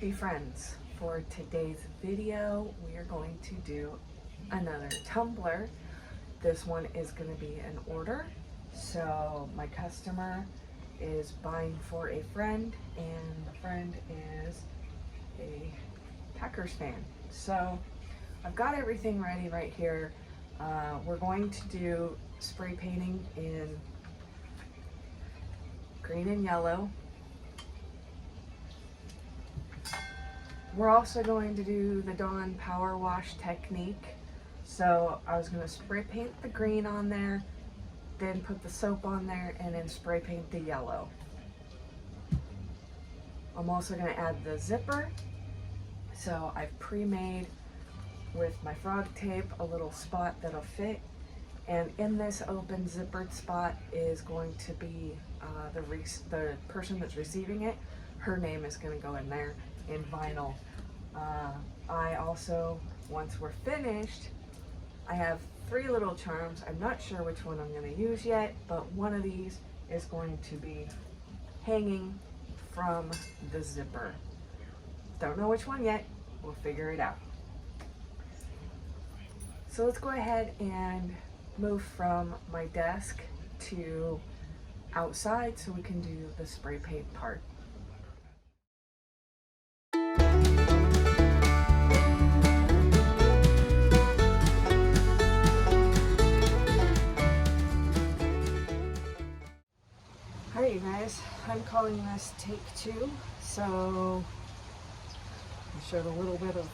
happy friends. For today's video, we are going to do another tumbler. This one is going to be an order. So my customer is buying for a friend, and the friend is a Packers fan. So I've got everything ready right here. We're going to do spray painting in green and yellow. We're also going to do the Dawn power wash technique. So I was going to spray paint the green on there, then put the soap on there, and then spray paint the yellow. I'm also going to add the zipper. So I've pre-made with my frog tape a little spot that'll fit. And in this open zippered spot is going to be the person that's receiving it. Her name is going to go in there in vinyl. I also, once we're finished, I have 3 little charms. I'm not sure which one I'm going to use yet, but one of these is going to be hanging from the zipper. Don't know which one yet. We'll figure it out. So let's go ahead and move from my desk to outside so we can do the spray paint part. Alright you guys, I'm calling this take 2. So I showed a little bit of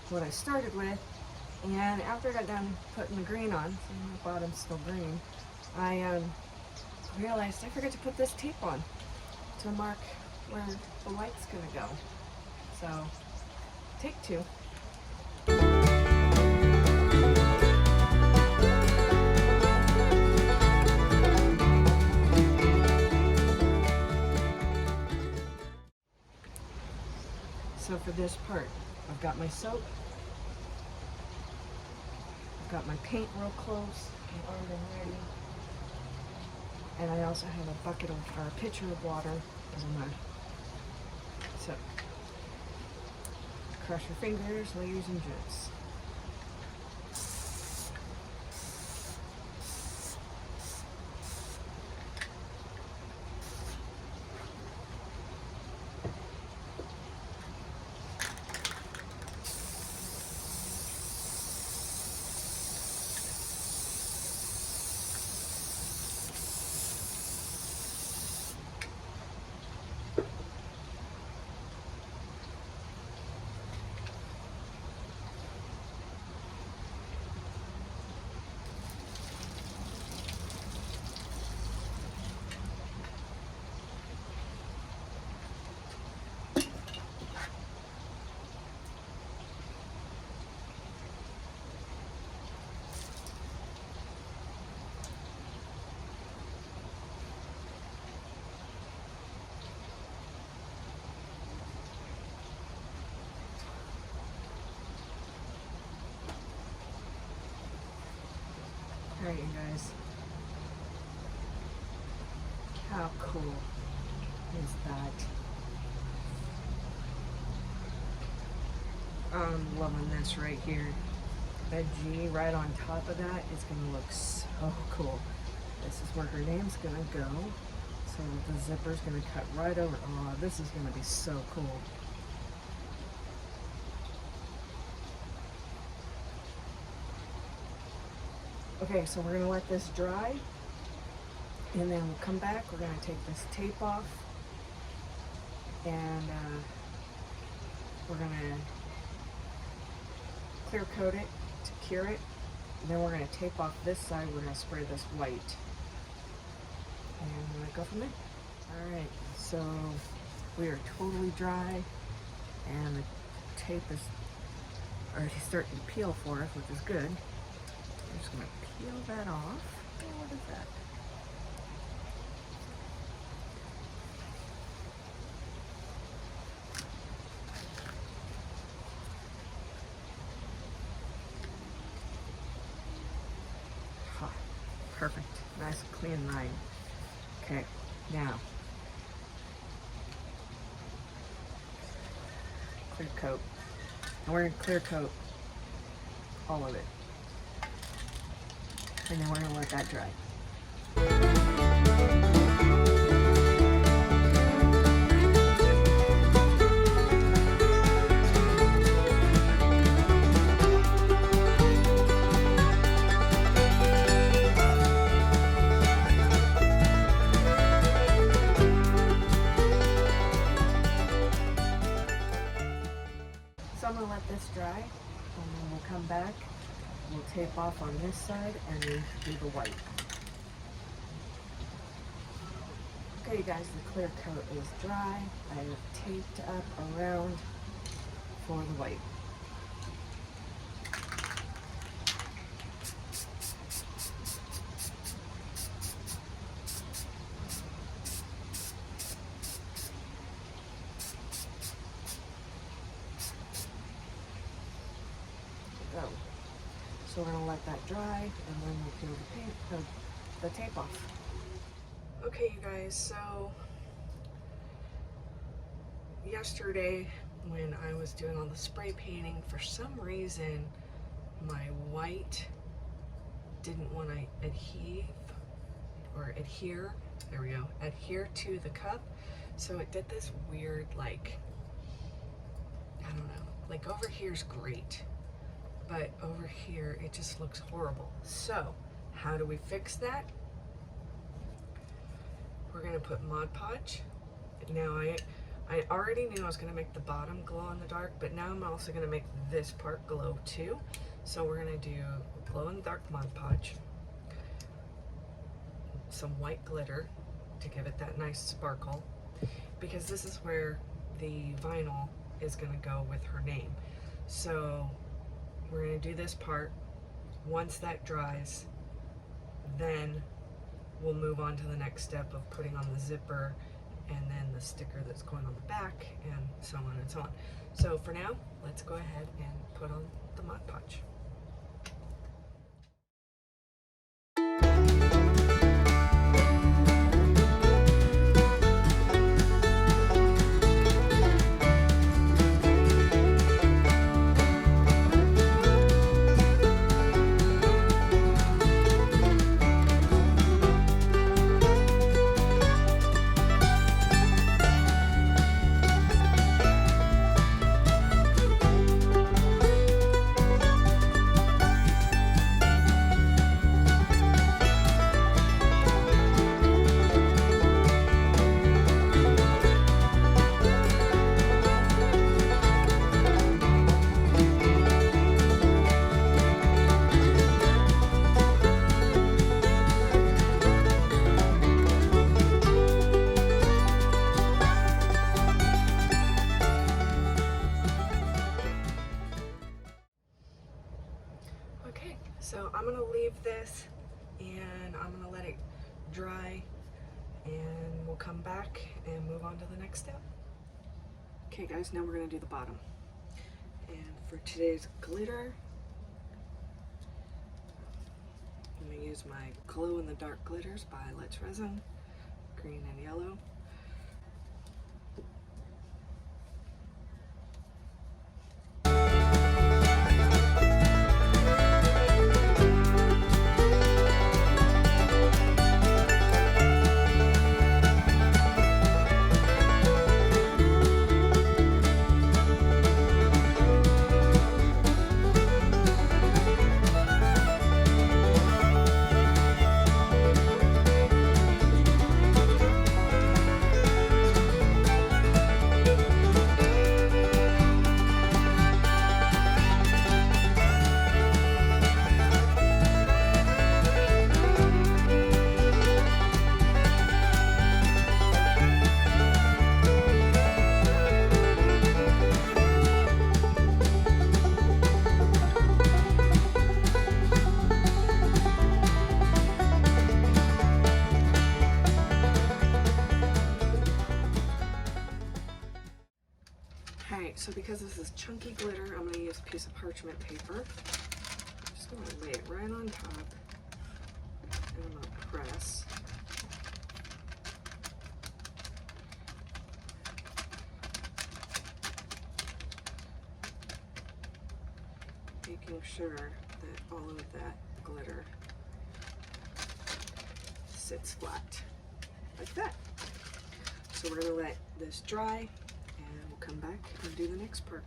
what I started with, and after I got done putting the green on, so the bottom's still green, I realized I forgot to put this tape on to mark where the light's gonna go. So take 2. So for this part, I've got my soap, I've got my paint real close and armed and ready, and I also have a bucket of, or a pitcher of water as a mud. So, cross your fingers, ladies and gents. Alright you guys, how cool is that? I'm loving this right here. That G right on top of that is going to look so cool. This is where her name's going to go. So the zipper's going to cut right over. Oh, this is going to be so cool. Okay, so we're going to let this dry, and then we'll come back. We're going to take this tape off, and we're going to clear coat it to cure it. And then we're going to tape off this side. We're going to spray this white, and we're going to go from there. Alright, so we are totally dry, and the tape is already starting to peel for us, which is good. I'm just going to peel that off. Oh, what is that? Huh. Perfect. Nice clean line. Okay, now clear coat. And we're gonna clear coat all of it. And then we're gonna let that dry. So I'm gonna let this dry, and then we'll come back. We'll tape off on this side and then do the white. Okay, you guys, the clear coat is dry. I have taped up around for the white. Go. So we're gonna let that dry, and then we'll peel the tape off. Okay, you guys, so yesterday when I was doing all the spray painting, for some reason my white didn't want to adhere, there we go, adhere to the cup. So it did this weird, like, I don't know, like over here's great, but over here it just looks horrible. So how do we fix that? We're gonna put Mod Podge. Now I already knew I was gonna make the bottom glow in the dark, but now I'm also gonna make this part glow too. So we're gonna do glow in the dark Mod Podge, some white glitter to give it that nice sparkle, because this is where the vinyl is gonna go with her name. So we're gonna do this part. Once that dries, then we'll move on to the next step of putting on the zipper and then the sticker that's going on the back, and so on and so on. So for now, let's go ahead and put on the Mod Podge. Okay, so I'm gonna leave this and I'm gonna let it dry, and we'll come back and move on to the next step. Okay guys, now we're gonna do the bottom. And for today's glitter, I'm gonna use my glow in the dark glitters by Let's Resin, green and yellow. So because this is chunky glitter, I'm going to use a piece of parchment paper. I'm just going to lay it right on top, and I'm going to press. making sure that all of that glitter sits flat like that. So we're going to let this dry and we'll come back and do the next part.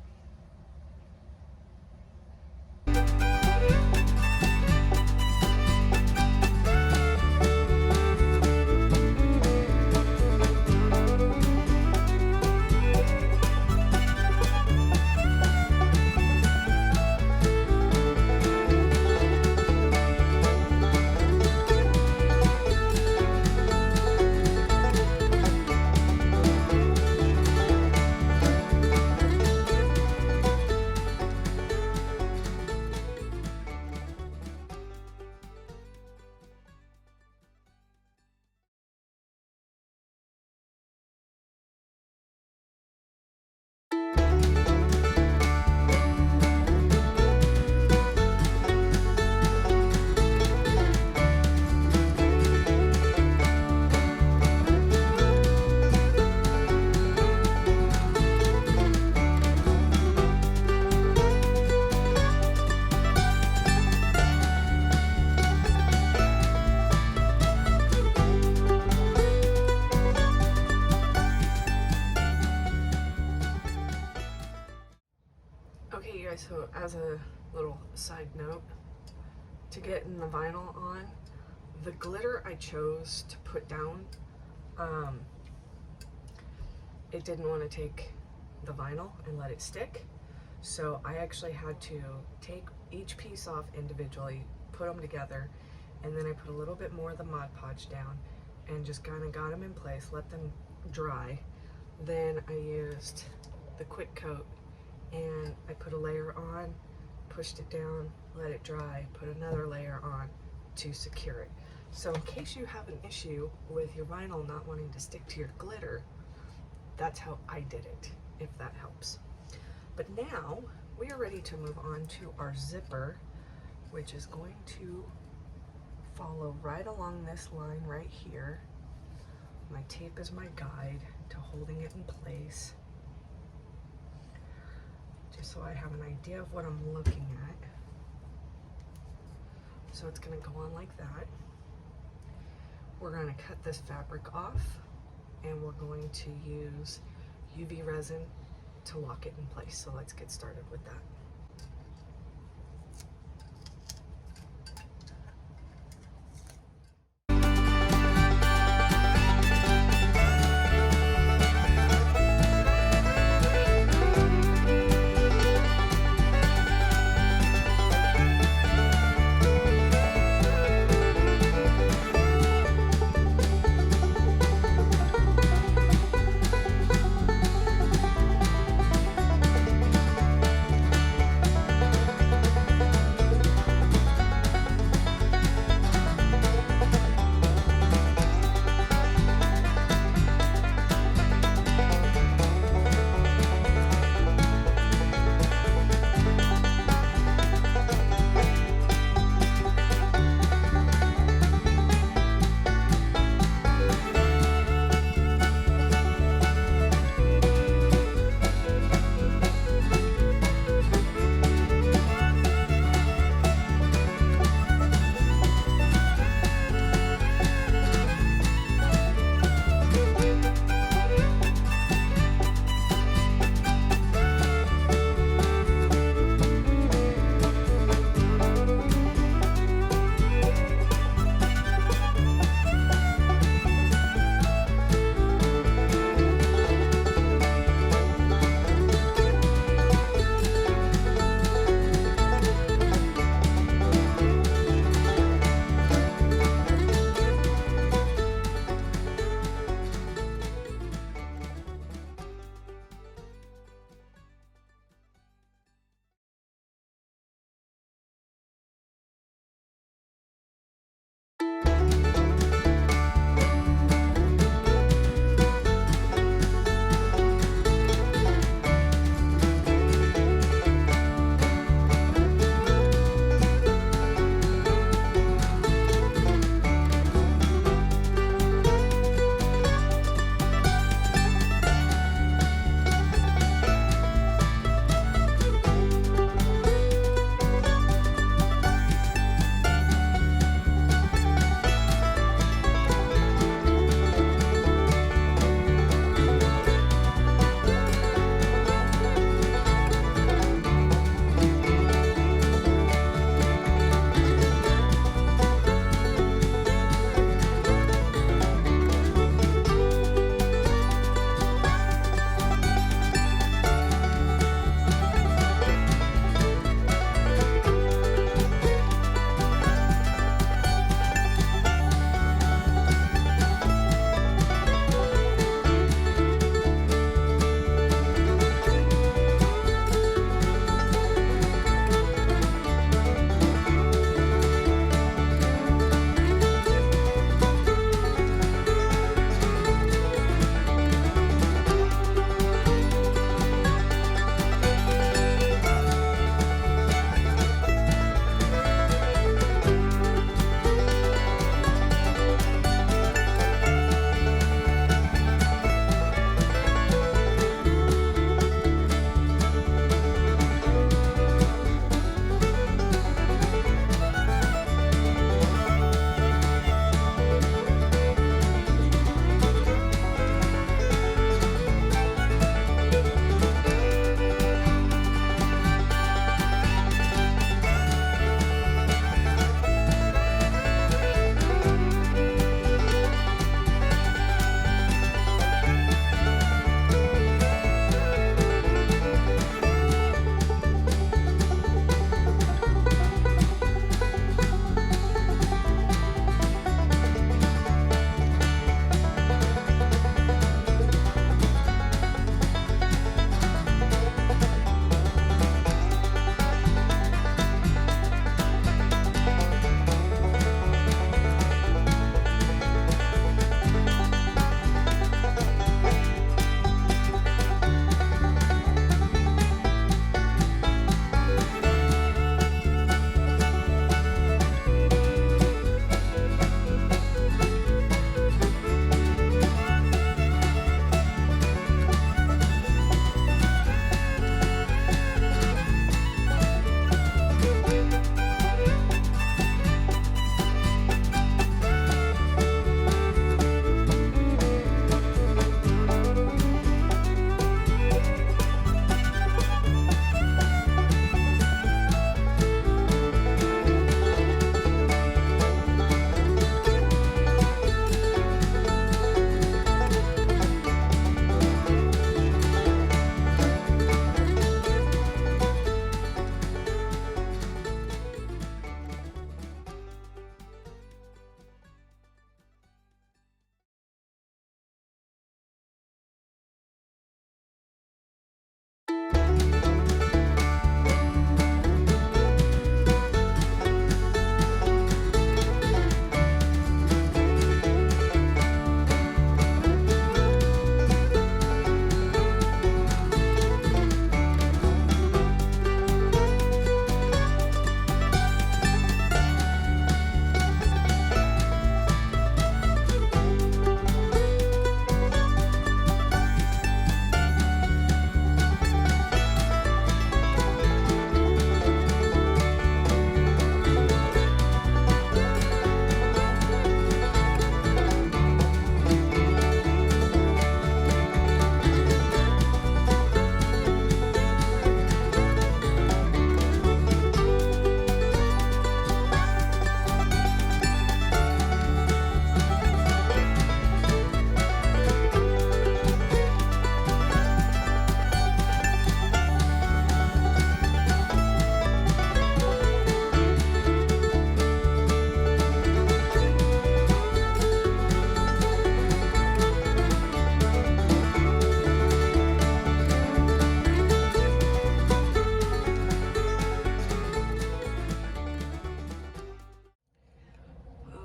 Okay, you guys, so as a little side note, to get in the vinyl on, the glitter I chose to put down, it didn't want to take the vinyl and let it stick. So I actually had to take each piece off individually, put them together, and then I put a little bit more of the Mod Podge down and just kind of got them in place, let them dry. Then I used the quick coat and I put a layer on, pushed it down, let it dry, put another layer on to secure it. So in case you have an issue with your vinyl not wanting to stick to your glitter, that's how I did it, if that helps. But now we are ready to move on to our zipper, which is going to follow right along this line right here. My tape is my guide to holding it in place, just so I have an idea of what I'm looking at. So it's going to go on like that. We're going to cut this fabric off and we're going to use UV resin to lock it in place. So let's get started with that.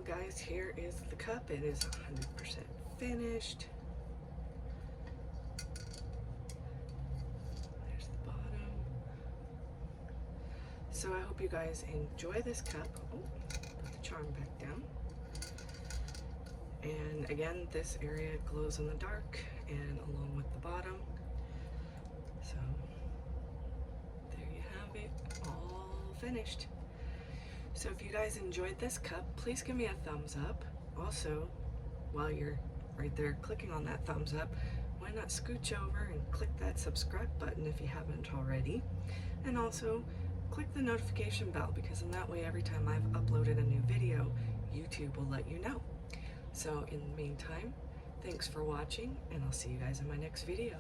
Well guys, here is the cup. It is 100% finished. There's the bottom. So I hope you guys enjoy this cup. Oh, put the charm back down. And again, this area glows in the dark and along with the bottom. So there you have it, all finished. So if you guys enjoyed this cup, please give me a thumbs up. Also, while you're right there clicking on that thumbs up, why not scooch over and click that subscribe button if you haven't already. And also click the notification bell, because in that way every time I've uploaded a new video, YouTube will let you know. So in the meantime, thanks for watching, and I'll see you guys in my next video.